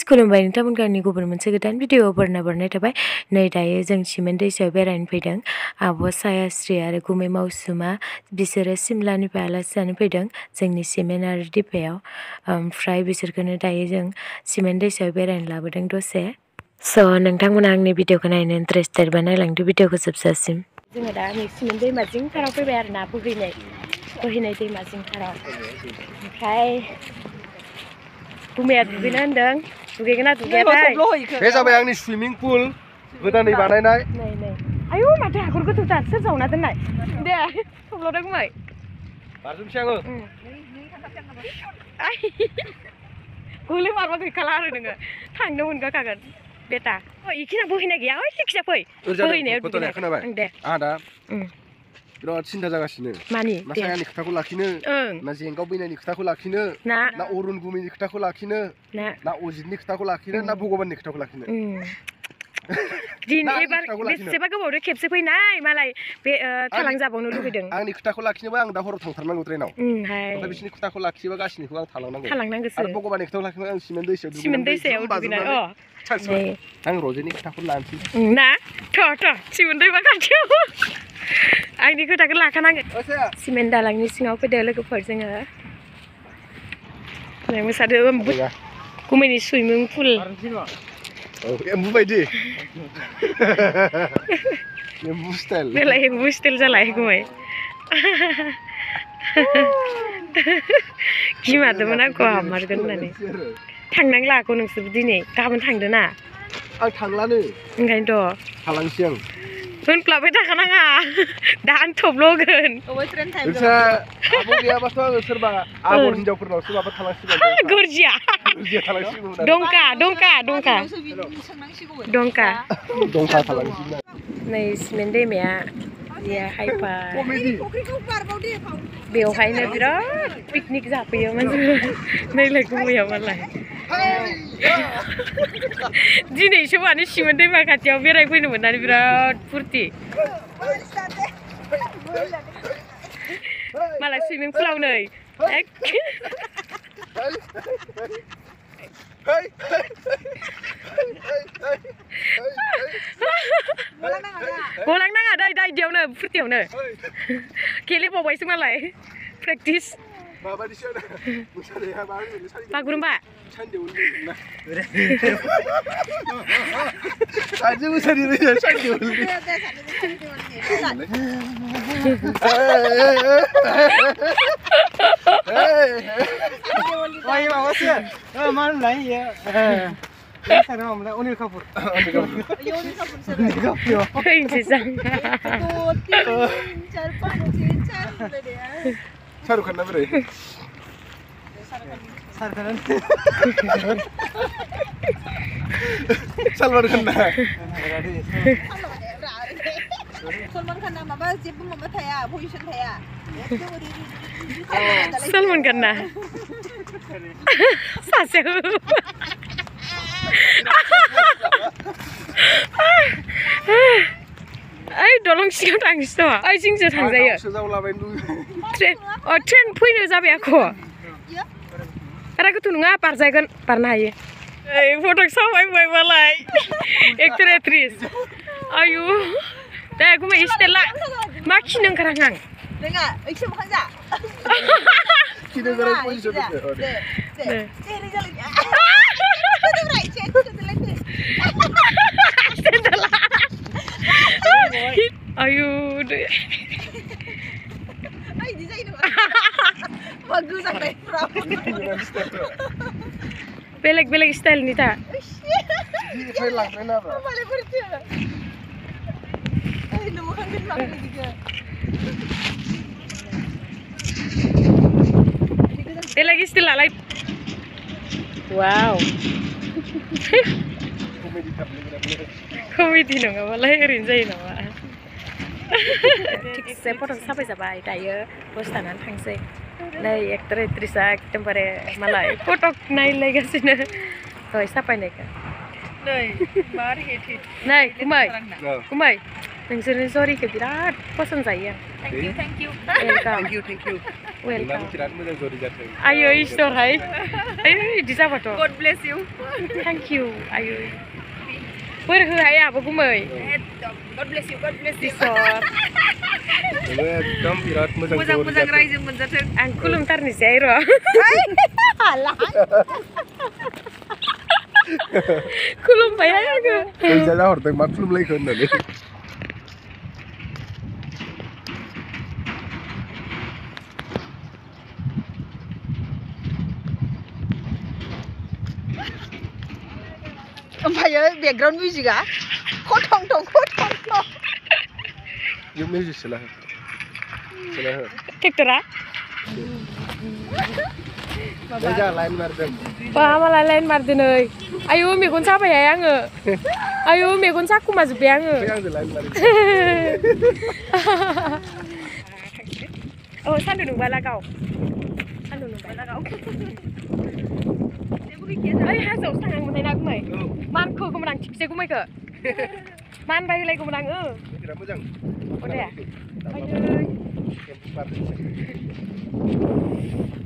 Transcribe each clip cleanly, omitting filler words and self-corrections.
खुलुमबाय नोंथांमोनखौ आंनि गुबुन मोनसे गोदान भिडिअ बरनाय थाबाय नै दायो जों सिमेन दैसायाव बेरायनो फैदों आब' चायास्रि आरो गुमै मावसुमा बिसोरो सिमलानिफ्राय आलासि जानो फैदों जोंनि सिमेन आरो दिपायाव ओमफ्राय बिसोरखौनो दायो जों सिमेन दैसायाव बेरायनो लाबोदों दसे स' नोंथांमोना आंनि भिडिअखौ नायनो इन्टारेस्टेडबा नायलांदो भिडिअखौ जोबजासिम जोङो दा नै सिमेन दैमा जिंथाराव फैबाय आरो ना बोहैनाय दैमा जिंथाराव ओमफ्राय गुमैया दुगैनो होनदों दुगैगोन ना दुगैयाथाय बे जाबाय आंनि सुइमिं पुल गोदानै बानायनाय नै आयौ माथो हाखर गोथौथार सोर जावना दोननाय दे थब्ल'दों गुमै बारजुमसै आङो गोलै मारबा गैखाला आरो नोङो थांनो मोनगाखागोन बेटा इखिना बोहैनाय गैया ओइ जायखिया फै बोहैनायाव खोनाबाय दे आंहा दा बिराद सिन्था जागासिनो मानि ना सायानि खोथाखौ लाखिनो ना जेंगाव बैनायनि खोथाखौ लाखिनो ना अरुण गुमैनि खोथाखौ लाखिनो ना अजितनि खोथाखौ लाखिनो ना भगबाननि खोथाखौ लाखिनो दिन एबार बेसेबा गोबावदो खेबसे फैनाय मालाय बे थालां जाबावनो लुगैदों आंनि खोथाखौ लाखिनोबा आं दा हराव थांथारनांगौ ट्रेनाव ओमफ्राय बिसोरनि खोथाखौ लाखियोबा गासिनिखौ आं थालांनांगौ आरो भगबाननि खोथाखौ लाखियोबा आं सिमेन दैसायाव दुगैनाय आं रजेनि खोथाखौ लानोसै ना थ' सिमेन दैमा खाथियाव आंनि खोथाखौ लाखानांगोन सिमेन दालांनि सिङाव फैदो लोगोफोर जोङो मोसादो गुमैनि सुइमिं पुल एम्बु बायदि एम्बु स्टाइल बेलाय एम्बु स्टाइल जालाय गुमै गिमारदोंमोन आंखौ हामारगोन होननानै थांनांला आंखौ नोंसोर दिनै गाबोन थांदो ना आं थांलानो ओंखायनोथ' थालांसै आं होनफ्लाबाय थाखानाङा दा आं थब्ल'गोन आब' गैयाबाथ' आङो सोरबा आबर हिनजावफोरनावसो माबा थालांसिगोन गोरजिया थालांसिगोन दंखा थालांसिगोन नै सिमेन दैमाया हायफा बेवहायनो बिराद पिकनिक जाफैयो मानसिफोरा नैलाय गुमैया मालाय दिनैसो माने सिमेन दैमा खाथियाव बेरायफैनो मोननानै बिराद फुरथि मालाय सुइमिं पुलाव नै गलांनाङा दै इदियावनो फुरथियावनो गेलेबावबायसो मालाय प्रेक्टिस बागुरुम्बा अनिल कापुर शाहरुख खान ना बोरै सलमान खान ना सलमान खाना माबा जेबो माबा थाया पजिशन थाया सलमान खान ना सासे ओइ दलं सिङाव थांसै ओइ जोंसो थांजायो ट्रेन फैनो जाबाय आख' बारा गोथौ नङा बारजागोन बारनो हायो ओइ फट' साफायबाय मालाय एक्टर एक्ट्रिस आयु दे गुमै स्टाइल ला मा खिनो ओंखारां आं नङा एसे मोखां जा खिनो ओंखारां पजिशन आयु दे ini saya ini bagus sampai beleg style nih tak beleg style lain wow komedi nggak malah erin zain nama थिगसे फट' साफाय जाबाय दायो दसे थानानै थांसै नै एक्टर एक्ट्रिसआ एकदमबारे मालाय फट' नायलायगासिनो दहाय साफायनायखौ नै गुमै नोंसोरनि जरिखौ बिराद पसन्द जायो आं Thank you. Thank you. Welcome बिराद मोजां जरि जाथों आयो इसोरहाय आयो बिदि जाबाथ' God bless you. Thank you आयो बोर होहाय आबो गुमै God bless you. God bless you. इसोर नोङो एकदम बिराद मोजां मोजां जरि मोजां जाथों रायजो मोनजाथों। आं खुलुमथारनोसै र' खुलुमबायहाय आङो फैसा जाहरदों मा खुलुमलायखो होननानै ओमफ्रायो बेकग्राउन्ड मिउजिकआ खथं थं खथं थं इउ मिउजिक सोला हो ट्रेक्टरा जायगा लाइन मारदों बा मालाय लाइन मारदो नै आयु मेगन साबायहाय आङो आयु मेगन साखुमाजोब्बाय आङो आंजों लाइन मारदों औ सान्दुं दुंबा लागाव सान्दुं दुंबा लागाव ओइ हाजोआवसो थांनांगौमोनहाय ना गुमै मानखोगौमोन आं थिगसे गुमैखो मानबाय होलायगौमोन आङो बिराद मोजां अदे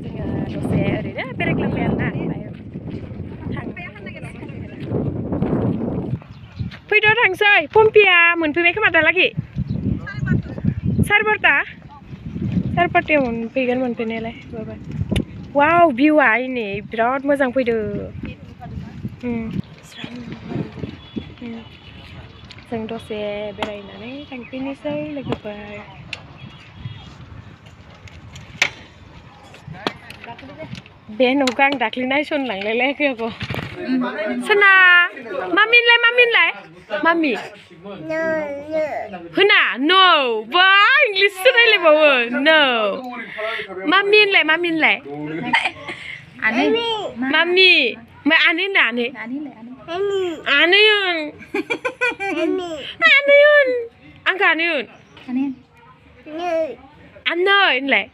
जोङो दसे ओरैनो बेरायग्लांबाय आरोना फैद' थांसै पम्पिया मोनफैबाय खोमा दालागै 4:15 मोनफैगोन मोनफैनायालाय बाबा वाव भिउआ इनै बिराद मोजां फैदो जों दसे बेरायनानै थांफिननोसै लोगोफोर बे न'खौ आं दाख्लै नायसनलांलायलायाखै आब' सोना मामिनलाय मामि होना नो बा इंलिससो रायलायबावो नो मामिनलाय मामि आनै होना आनै आंखौ आनै होनलाय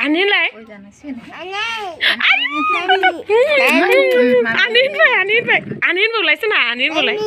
आनै होनलाय आनै होनबावलाय सोना आनै होनबावलाय